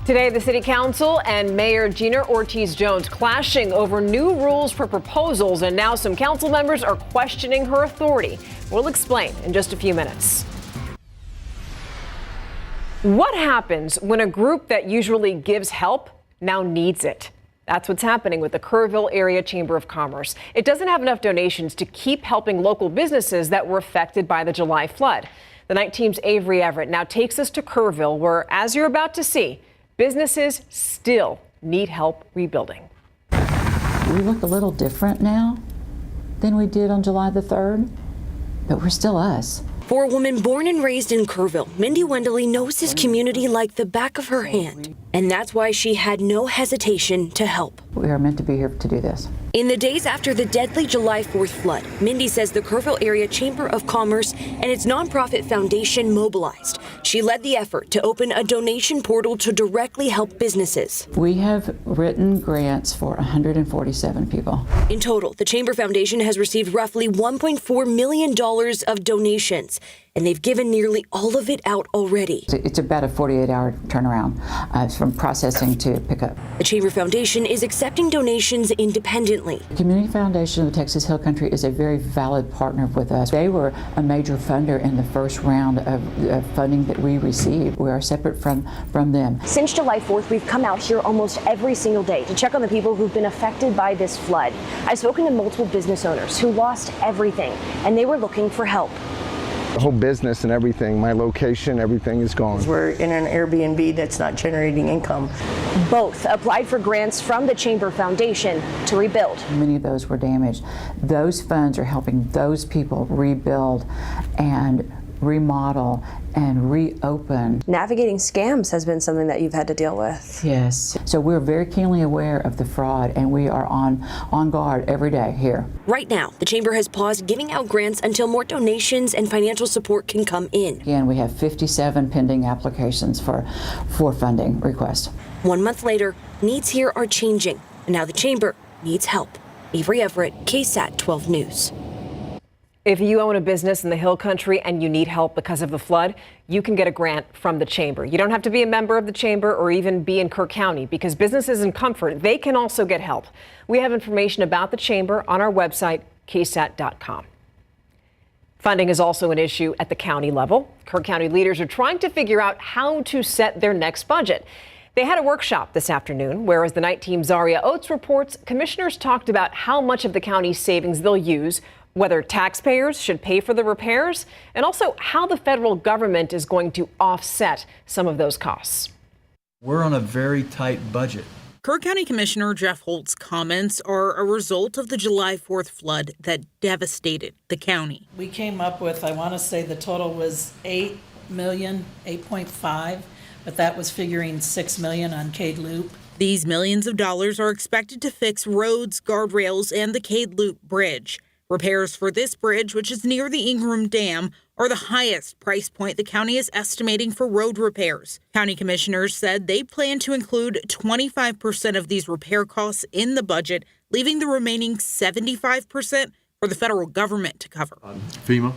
Today, the City Council and Mayor Gina Ortiz-Jones clashing over new rules for proposals, and now some council members are questioning her authority. We'll explain in just a few minutes. What happens when a group that usually gives help now needs it? That's what's happening with the Kerrville Area Chamber of Commerce. It doesn't have enough donations to keep helping local businesses that were affected by the July flood. The Night Team's Avery Everett now takes us to Kerrville, where, as you're about to see, businesses still need help rebuilding. We look a little different now than we did on July the 3rd, but we're still us. For a woman born and raised in Kerrville, Mindy Wendeley knows this community like the back of her hand. And that's why she had no hesitation to help. We are meant to be here to do this. In the days after the deadly July 4th flood, Mindy says the Kerrville Area Chamber of Commerce and its nonprofit foundation mobilized. She led the effort to open a donation portal to directly help businesses. We have written grants for 147 people. In total, the Chamber Foundation has received roughly $1.4 million of donations, and they've given nearly all of it out already. It's about a 48-hour turnaround from processing to pickup. The Chamber Foundation is accepting donations independently. The Community Foundation of the Texas Hill Country is a very valid partner with us. They were a major funder in the first round of funding that we received. We are separate from them. Since July 4th, we've come out here almost every single day to check on the people who've been affected by this flood. I've spoken to multiple business owners who lost everything, and they were looking for help. The whole business and everything, my location, everything is gone. We're in an Airbnb that's not generating income. Both applied for grants from the Chamber Foundation to rebuild. Many of those were damaged. Those funds are helping those people rebuild and remodel and reopen. Navigating scams has been something that you've had to deal with. Yes. So we're very keenly aware of the fraud, and we are on guard every day here. Right now, the Chamber has paused giving out grants until more donations and financial support can come in. Again, we have 57 pending applications for funding requests. 1 month later, needs here are changing, and now the Chamber needs help. Avery Everett, KSAT 12 News. If you own a business in the Hill Country and you need help because of the flood, you can get a grant from the Chamber. You don't have to be a member of the Chamber or even be in Kerr County, because businesses in Comfort, they can also get help. We have information about the Chamber on our website, ksat.com. Funding is also an issue at the county level. Kerr County leaders are trying to figure out how to set their next budget. They had a workshop this afternoon, where, as the Night Team's Zaria Oates reports, commissioners talked about how much of the county's savings they'll use, whether taxpayers should pay for the repairs, and also how the federal government is going to offset some of those costs. We're on a very tight budget. Kerr County Commissioner Jeff Holt's comments are a result of the July 4th flood that devastated the county. We came up with, I want to say the total was 8 million, 8.5, but that was figuring 6 million on Cade Loop. These millions of dollars are expected to fix roads, guardrails, and the Cade Loop Bridge. Repairs for this bridge, which is near the Ingram Dam, are the highest price point the county is estimating for road repairs. County commissioners said they plan to include 25% of these repair costs in the budget, leaving the remaining 75% for the federal government to cover. FEMA?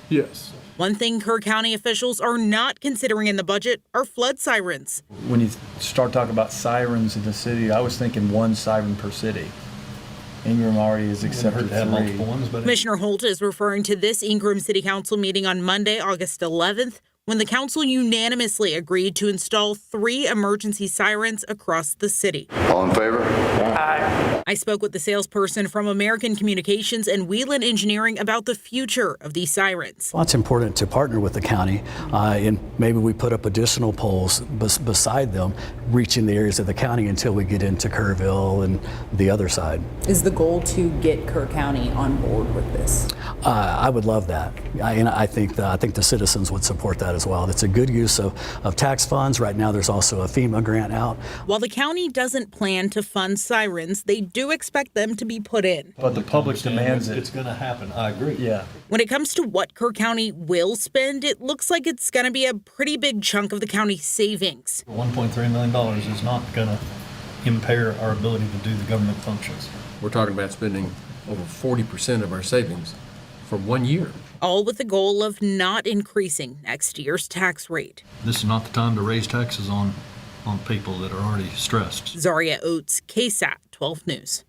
Yes. One thing Kerr County officials are not considering in the budget are flood sirens. When you start talking about sirens in the city, I was thinking one siren per city. Ingram already has accepted 3. Commissioner Holt is referring to this Ingram City Council meeting on Monday, August 11th, when the council unanimously agreed to install 3 emergency sirens across the city. All in favor? Aye. I spoke with the salesperson from American Communications and Wheelan Engineering about the future of these sirens. Well, it's important to partner with the county, and maybe we put up additional poles beside them, reaching the areas of the county until we get into Kerrville and the other side. Is the goal to get Kerr County on board with this? I would love that. I think the citizens would support that as well. It's a good use of tax funds. Right now there's also a FEMA grant out. While the county doesn't plan to fund sirens, they do expect them to be put in. But the public demands it. It's going to happen. I agree. Yeah. When it comes to what Kerr County will spend, it looks like it's going to be a pretty big chunk of the county's savings. $1.3 million is not going to impair our ability to do the government functions. We're talking about spending over 40% of our savings for 1 year. All with the goal of not increasing next year's tax rate. This is not the time to raise taxes on on people that are already stressed. Zaria Oates, KSAT 12 News.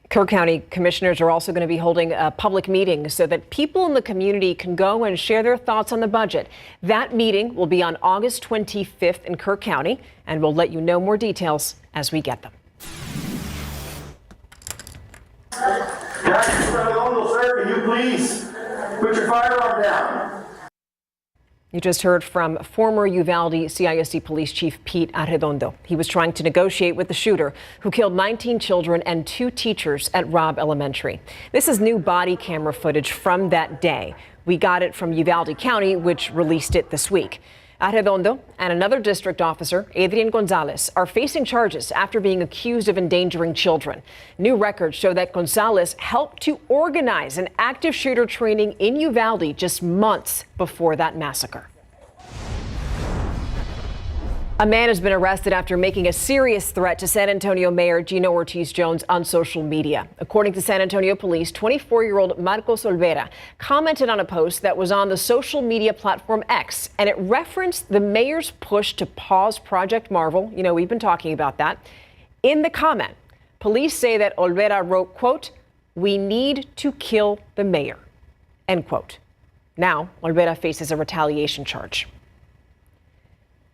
Kerr County commissioners are also going to be holding a public meeting so that people in the community can go and share their thoughts on the budget. That meeting will be on August 25th in Kerr County, and we'll let you know more details as we get them. Sir, can you please put your firearm down? You just heard from former Uvalde CISD Police Chief Pete Arredondo. He was trying to negotiate with the shooter who killed 19 children and 2 teachers at Robb Elementary. This is new body camera footage from that day. We got it from Uvalde County, which released it this week. Arredondo and another district officer, Adrian Gonzalez, are facing charges after being accused of endangering children. New records show that Gonzalez helped to organize an active shooter training in Uvalde just months before that massacre. A man has been arrested after making a serious threat to San Antonio Mayor Gino Ortiz-Jones on social media. According to San Antonio police, 24-year-old Marcos Olvera commented on a post that was on the social media platform X, and it referenced the mayor's push to pause Project Marvel. You know, we've been talking about that. In the comment, police say that Olvera wrote, quote, "We need to kill the mayor," end quote. Now, Olvera faces a retaliation charge.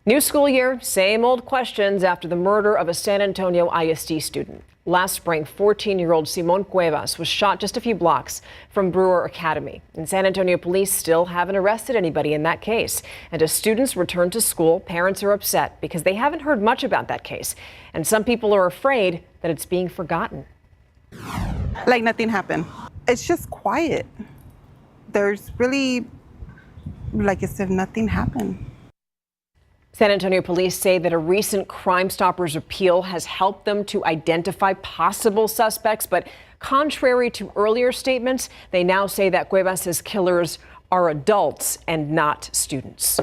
New school year, same old questions after the murder of a San Antonio ISD student. Last spring, 14-year-old Simon Cuevas was shot just a few blocks from Brewer Academy. And San Antonio police still haven't arrested anybody in that case. And as students return to school, parents are upset because they haven't heard much about that case. And some people are afraid that it's being forgotten. Like nothing happened. It's just quiet. There's really, like as if nothing happened. San Antonio police say that a recent Crime Stoppers appeal has helped them to identify possible suspects, but contrary to earlier statements, they now say that Cuevas' killers are adults and not students.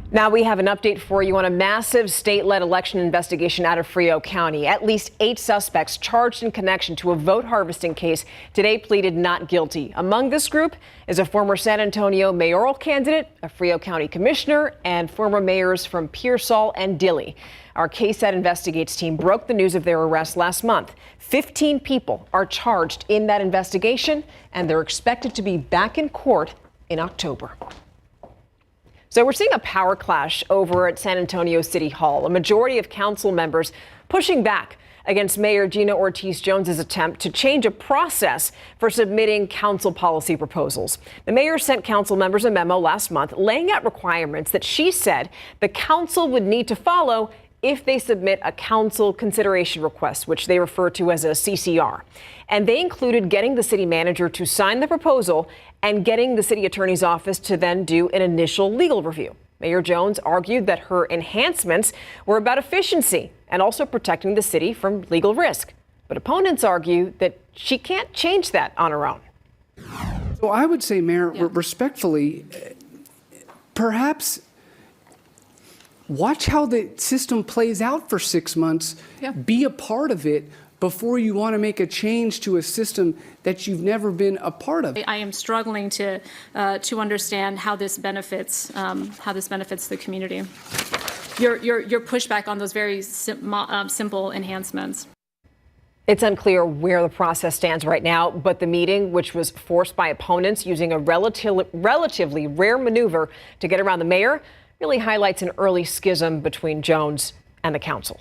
Now we have an update for you on a massive state-led election investigation out of Frio County. At least 8 suspects charged in connection to a vote harvesting case today pleaded not guilty. Among this group is a former San Antonio mayoral candidate, a Frio County commissioner, and former mayors from Pearsall and Dilley. Our KSAT Investigates team broke the news of their arrest last month. 15 people are charged in that investigation, and they're expected to be back in court in October. So we're seeing a power clash over at San Antonio City Hall. A majority of council members pushing back against Mayor Gino Ortiz-Jones' attempt to change a process for submitting council policy proposals. The mayor sent council members a memo last month laying out requirements that she said the council would need to follow if they submit a council consideration request, which they refer to as a CCR. And they included getting the city manager to sign the proposal and getting the city attorney's office to then do an initial legal review. Mayor Jones argued that her enhancements were about efficiency and also protecting the city from legal risk. But opponents argue that she can't change that on her own. So I would say, Mayor, respectfully, perhaps watch how the system plays out for 6 months. Be a part of it before you want to make a change to a system that you've never been a part of. I am struggling to understand how this benefits the community. Your pushback on those very simple enhancements. It's unclear where the process stands right now, but the meeting, which was forced by opponents using a relatively rare maneuver to get around the mayor, really highlights an early schism between Jones and the council.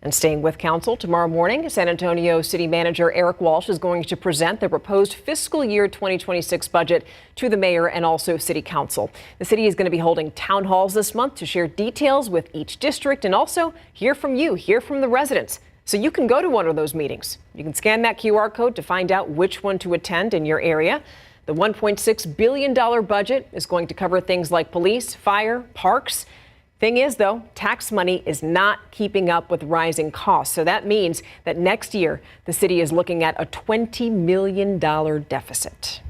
And staying with council, tomorrow morning, San Antonio City Manager Eric Walsh is going to present the proposed fiscal year 2026 budget to the mayor and also city council. The city is going to be holding town halls this month to share details with each district and also hear from you, hear from the residents. So you can go to one of those meetings. You can scan that QR code to find out which one to attend in your area. The $1.6 billion budget is going to cover things like police, fire, parks. Thing is, though, tax money is not keeping up with rising costs. So that means that next year, the city is looking at a $20 million deficit.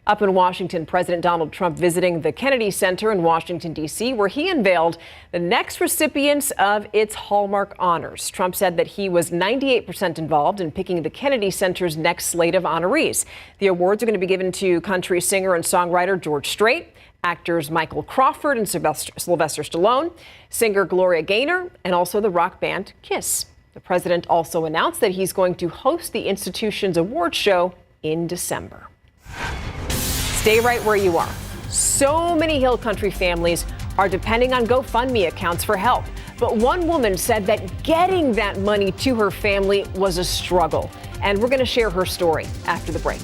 Up in Washington, President Donald Trump visiting the Kennedy Center in Washington, D.C., where he unveiled the next recipients of its Hallmark honors. Trump said that he was 98% involved in picking the Kennedy Center's next slate of honorees. The awards are going to be given to country singer and songwriter George Strait, Actors Michael Crawford and Sylvester Stallone, singer Gloria Gaynor, and also the rock band Kiss. The president also announced that he's going to host the institution's award show in December. Stay right where you are. So many Hill Country families are depending on GoFundMe accounts for help. But one woman said that getting that money to her family was a struggle. And we're going to share her story after the break.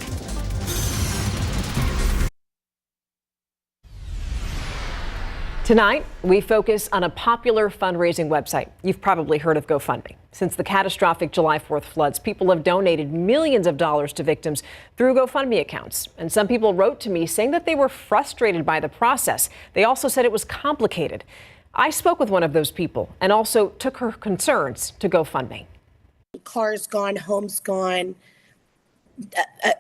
Tonight, we focus on a popular fundraising website. You've probably heard of GoFundMe. Since the catastrophic July 4th floods, people have donated millions of dollars to victims through GoFundMe accounts. And some people wrote to me saying that they were frustrated by the process. They also said it was complicated. I spoke with one of those people and also took her concerns to GoFundMe. Cars gone, homes gone,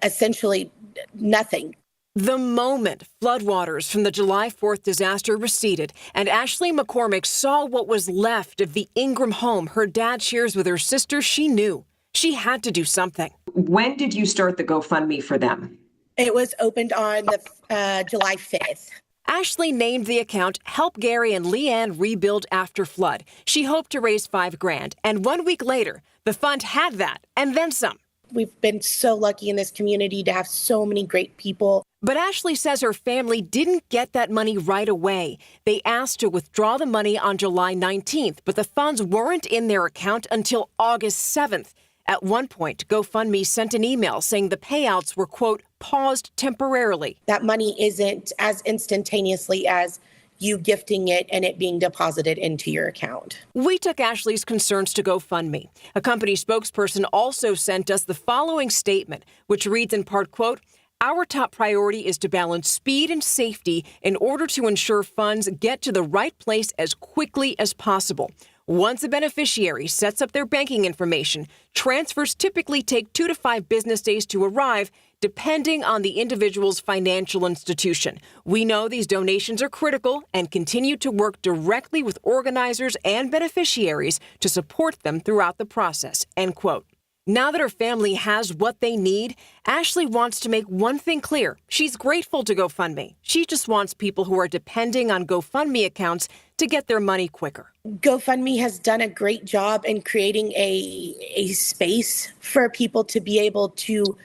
essentially nothing. The moment floodwaters from the July 4th disaster receded and Ashley McCormick saw what was left of the Ingram home her dad shares with her sister, she knew she had to do something. When did you start the GoFundMe for them? It was opened on the July 5th. Ashley named the account Help Gary and Leanne Rebuild After Flood. She hoped to raise $5,000. And 1 week later, the fund had that and then some. We've been so lucky in this community to have so many great people. But Ashley says her family didn't get that money right away. They asked to withdraw the money on July 19th, but the funds weren't in their account until August 7th. At one point, GoFundMe sent an email saying the payouts were, quote, paused temporarily. That money isn't as instantaneously as you gifting it and it being deposited into your account. We took Ashley's concerns to GoFundMe. A company spokesperson also sent us the following statement, which reads in part, quote, our top priority is to balance speed and safety in order to ensure funds get to the right place as quickly as possible. Once a beneficiary sets up their banking information, transfers typically take 2 to 5 business days to arrive, depending on the individual's financial institution. We know these donations are critical and continue to work directly with organizers and beneficiaries to support them throughout the process, end quote. Now that her family has what they need, Ashley wants to make one thing clear. She's grateful to GoFundMe. She just wants people who are depending on GoFundMe accounts to get their money quicker. GoFundMe has done a great job in creating a space for people to be able to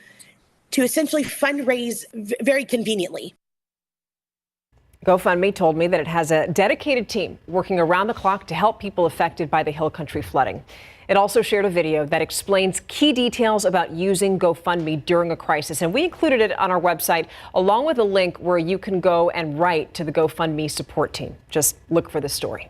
essentially fundraise very conveniently. GoFundMe told me that it has a dedicated team working around the clock to help people affected by the Hill Country flooding. It also shared a video that explains key details about using GoFundMe during a crisis, and we included it on our website along with a link where you can go and write to the GoFundMe support team. Just look for the story.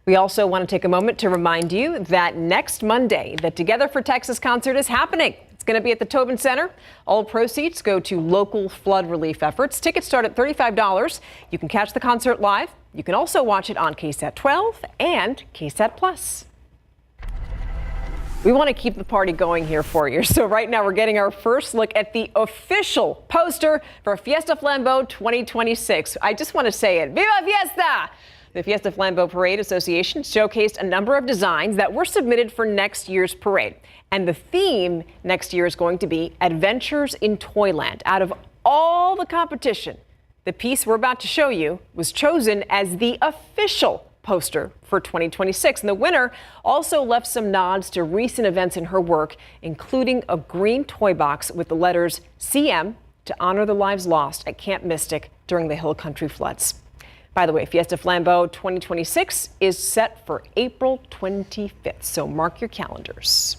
We also want to take a moment to remind you that next Monday, the Together for Texas concert is happening. It's going to be at the Tobin Center. All proceeds go to local flood relief efforts. Tickets start at $35. You can catch the concert live. You can also watch it on KSAT 12 and KSAT Plus. We want to keep the party going here for you. So right now we're getting our first look at the official poster for Fiesta Flambo 2026. I just want to say it. Viva Fiesta! The Fiesta Flambo Parade Association showcased a number of designs that were submitted for next year's parade. And the theme next year is going to be Adventures in Toyland. Out of all the competition, the piece we're about to show you was chosen as the official poster for 2026. And the winner also left some nods to recent events in her work, including a green toy box with the letters CM to honor the lives lost at Camp Mystic during the Hill Country floods. By the way, Fiesta Flambo 2026 is set for April 25th, so mark your calendars.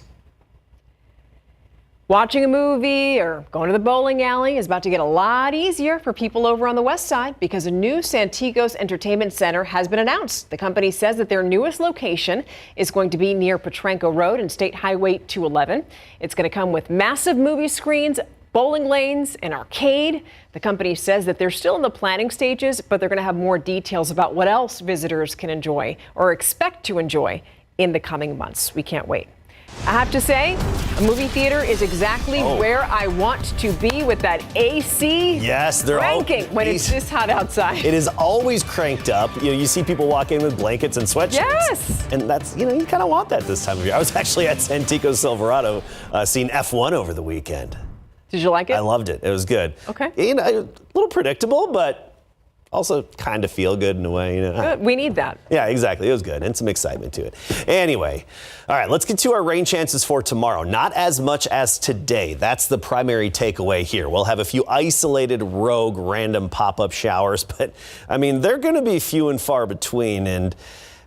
Watching a movie or going to the bowling alley is about to get a lot easier for people over on the west side because a new Santigos Entertainment Center has been announced. The company says that their newest location is going to be near Petranco Road and State Highway 211. It's going to come with massive movie screens, bowling lanes, an arcade. The company says that they're still in the planning stages, but they're going to have more details about what else visitors can enjoy or expect to enjoy in the coming months. We can't wait. I have to say, a movie theater is exactly where I want to be with that AC cranking when it's this hot outside. It is always cranked up. You see people walk in with blankets and sweatshirts. Yes. And that's, you kind of want that this time of year. I was actually at Santigos Silverado seeing F1 over the weekend. Did you like it? I loved it. It was good. Okay. You know, a little predictable, but also kind of feel good in a way. You know. Good. We need that. Yeah, exactly. It was good, and some excitement to it. Anyway, all right, let's get to our rain chances for tomorrow. Not as much as today. That's the primary takeaway here. We'll have a few isolated, rogue, random pop-up showers, but I mean, they're going to be few and far between, and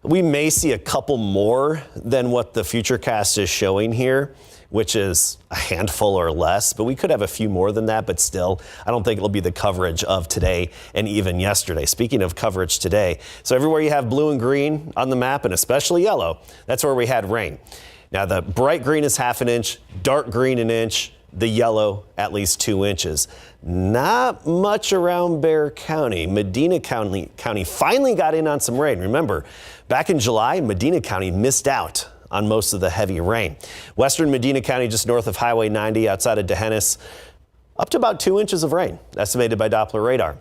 we may see a couple more than what the Futurecast is showing here, which is a handful or less, but we could have a few more than that, but still, I don't think it'll be the coverage of today and even yesterday. Speaking of coverage today, so everywhere you have blue and green on the map, and especially yellow, that's where we had rain. Now, the bright green is half an inch, dark green an inch, the yellow at least 2 inches. Not much around Bexar County. Medina County finally got in on some rain. Remember, back in July, Medina County missed out on most of the heavy rain. Western Medina County, just north of Highway 90 outside of D'Hanis, up to about 2 inches of rain, estimated by Doppler radar.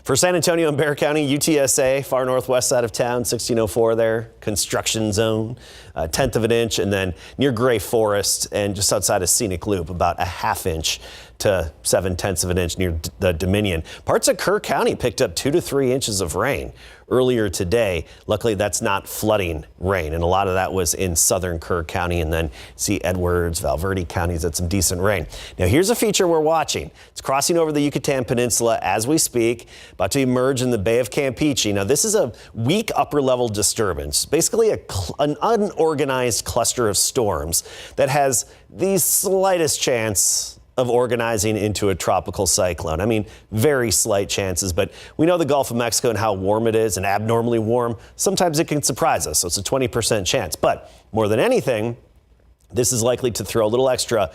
For San Antonio and Bexar County, UTSA, far northwest side of town, 1604 there, construction zone, 1/10 of an inch, and then near Gray Forest and just outside of Scenic Loop, about a 1/2 inch to 7/10 of an inch near the Dominion. Parts of Kerr County picked up 2 to 3 inches of rain earlier today. Luckily, that's not flooding rain, and a lot of that was in southern Kerr County, and then see Edwards, Valverde counties had some decent rain. Now, here's a feature we're watching. It's crossing over the Yucatan Peninsula as we speak, about to emerge in the Bay of Campeche. Now, this is a weak upper-level disturbance, basically an unorganized cluster of storms that has the slightest chance of organizing into a tropical cyclone. I mean, very slight chances, but we know the Gulf of Mexico and how warm it is, and abnormally warm. Sometimes it can surprise us, so it's a 20% chance. But more than anything, this is likely to throw a little extra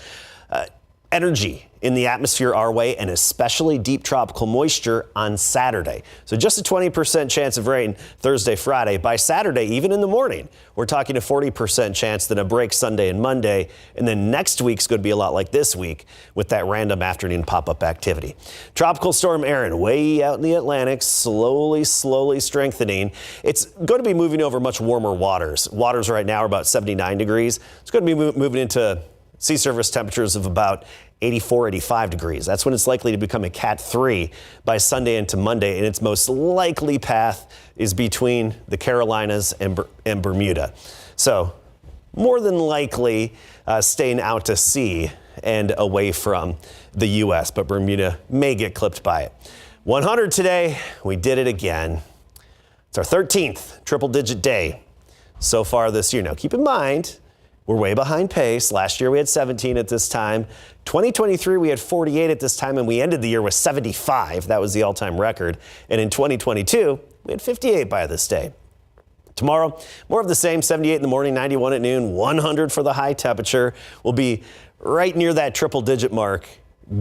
energy in the atmosphere our way, and especially deep tropical moisture on Saturday. So just a 20% chance of rain Thursday, Friday. By Saturday, even in the morning, we're talking a 40% chance, then a break Sunday and Monday. And then next week's going to be a lot like this week with that random afternoon pop-up activity. Tropical storm Erin, way out in the Atlantic, slowly strengthening. It's going to be moving over much warmer waters. Waters right now are about 79 degrees. It's going to be moving into sea surface temperatures of about 84, 85 degrees. That's when it's likely to become a Cat 3 by Sunday into Monday, and its most likely path is between the Carolinas and Bermuda. So more than likely staying out to sea and away from the U.S., but Bermuda may get clipped by it. 100 today, we did it again. It's our 13th triple-digit day so far this year. Now, keep in mind, we're way behind pace. Last year we had 17 at this time. 2023 we had 48 at this time, and we ended the year with 75. That was the all-time record. And in 2022, we had 58 by this day. Tomorrow, more of the same, 78 in the morning, 91 at noon, 100 for the high temperature. We'll be right near that triple-digit mark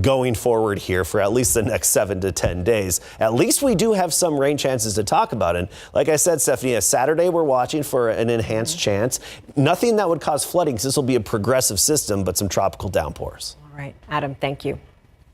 going forward here for at least the next 7 to 10 days. At least we do have some rain chances to talk about. And like I said, Stephanie, Saturday we're watching for an enhanced chance. Nothing that would cause flooding, because this will be a progressive system, but some tropical downpours. All right, Adam, thank you.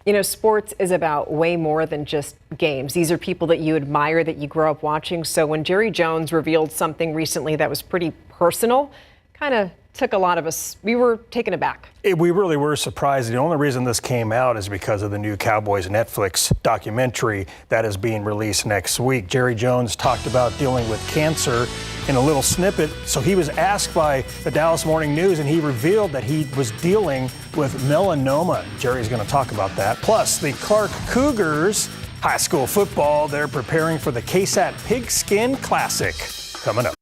You know, sports is about way more than just games. These are people that you admire, that you grow up watching. So when Jerry Jones revealed something recently that was pretty personal, kind of took a lot of us, we were taken aback. We really were surprised. The only reason this came out is because of the new Cowboys Netflix documentary that is being released next week. Jerry Jones talked about dealing with cancer in a little snippet. So he was asked by the Dallas Morning News, and he revealed that he was dealing with melanoma. Jerry's going to talk about that. Plus, the Clark Cougars, high school football, they're preparing for the KSAT Pigskin Classic coming up.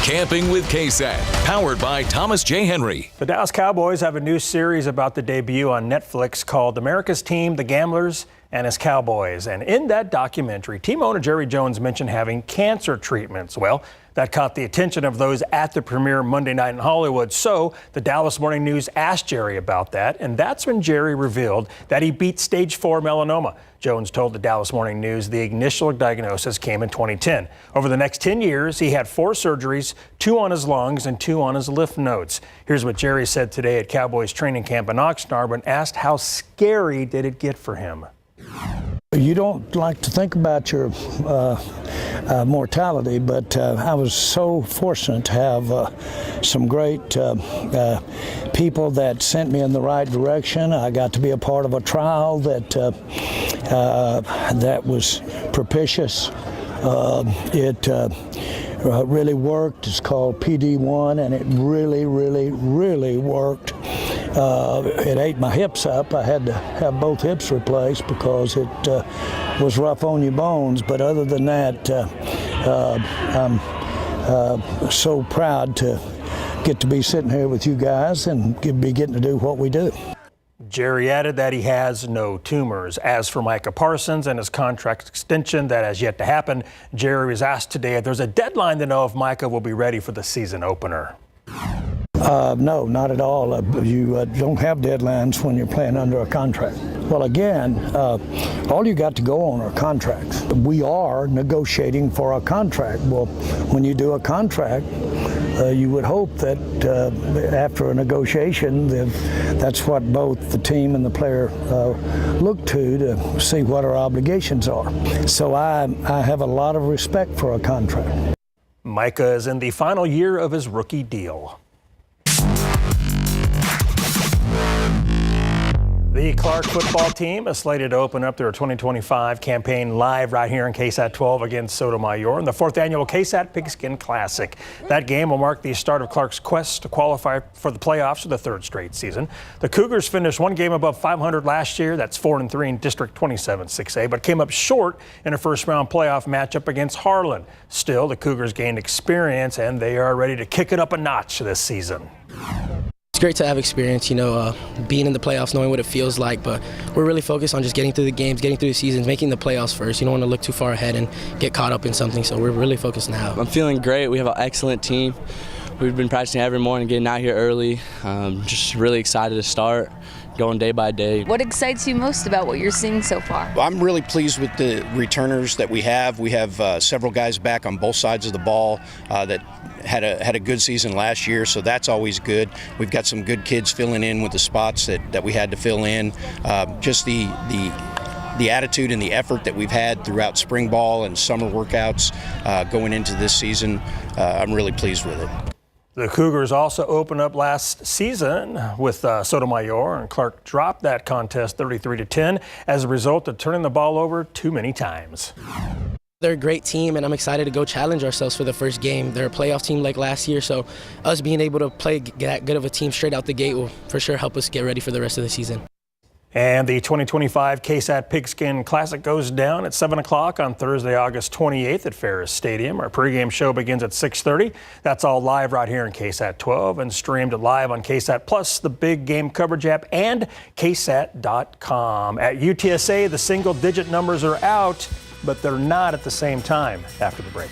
Camping with KSAT, powered by Thomas J. Henry. The Dallas Cowboys have a new series about the debut on Netflix called America's Team, the Gamblers, and His Cowboys. And in that documentary, team owner Jerry Jones mentioned having cancer treatments. Well, that caught the attention of those at the premiere Monday night in Hollywood. So the Dallas Morning News asked Jerry about that, and that's when Jerry revealed that he beat stage 4 melanoma. Jones told the Dallas Morning News the initial diagnosis came in 2010. Over the next 10 years, he had 4 surgeries, 2 on his lungs and 2 on his lymph nodes. Here's what Jerry said today at Cowboys training camp in Oxnard when asked how scary did it get for him. You don't like to think about your mortality, but I was so fortunate to have some great people that sent me in the right direction. I got to be a part of a trial that was propitious. It really worked. It's called PD1, and it really, really, really worked. It ate my hips up. I had to have both hips replaced because it was rough on your bones. But other than that, I'm so proud to get to be sitting here with you guys and be getting to do what we do. Jerry added that he has no tumors. As for Micah Parsons and his contract extension that has yet to happen, Jerry was asked today if there's a deadline to know if Micah will be ready for the season opener. No, not at all. You don't have deadlines when you're playing under a contract. Well, again, all you got to go on are contracts. We are negotiating for a contract. Well, when you do a contract, you would hope that after a negotiation, that's what both the team and the player look to see what our obligations are. So I have a lot of respect for a contract. Micah is in the final year of his rookie deal. The Clark football team is slated to open up their 2025 campaign live right here in KSAT 12 against Sotomayor in the 4th annual KSAT Pigskin Classic. That game will mark the start of Clark's quest to qualify for the playoffs for the 3rd straight season. The Cougars finished one game above 500 last year. That's 4-3 in District 27 6A, but came up short in a first-round playoff matchup against Harlan. Still, the Cougars gained experience, and they are ready to kick it up a notch this season. It's great to have experience, being in the playoffs, knowing what it feels like, but we're really focused on just getting through the games, getting through the seasons, making the playoffs first. You don't want to look too far ahead and get caught up in something, so we're really focused now. I'm feeling great. We have an excellent team. We've been practicing every morning, getting out here early. Just really excited to start, going day by day. What excites you most about what you're seeing so far? I'm really pleased with the returners that we have. We have several guys back on both sides of the ball that had a good season last year, so that's always good. We've got some good kids filling in with the spots that we had to fill in. Just the attitude and the effort that we've had throughout spring ball and summer workouts going into this season, I'm really pleased with it. The Cougars also opened up last season with Sotomayor, and Clark dropped that contest 33-10 as a result of turning the ball over too many times. They're a great team, and I'm excited to go challenge ourselves for the first game. They're a playoff team like last year, so us being able to play that good of a team straight out the gate will for sure help us get ready for the rest of the season. And the 2025 KSAT Pigskin Classic goes down at 7 o'clock on Thursday, August 28th at Ferris Stadium. Our pregame show begins at 6:30. That's all live right here in KSAT 12 and streamed live on KSAT Plus, the Big Game Coverage app, and KSAT.com. At UTSA, the single-digit numbers are out, but they're not at the same time after the break.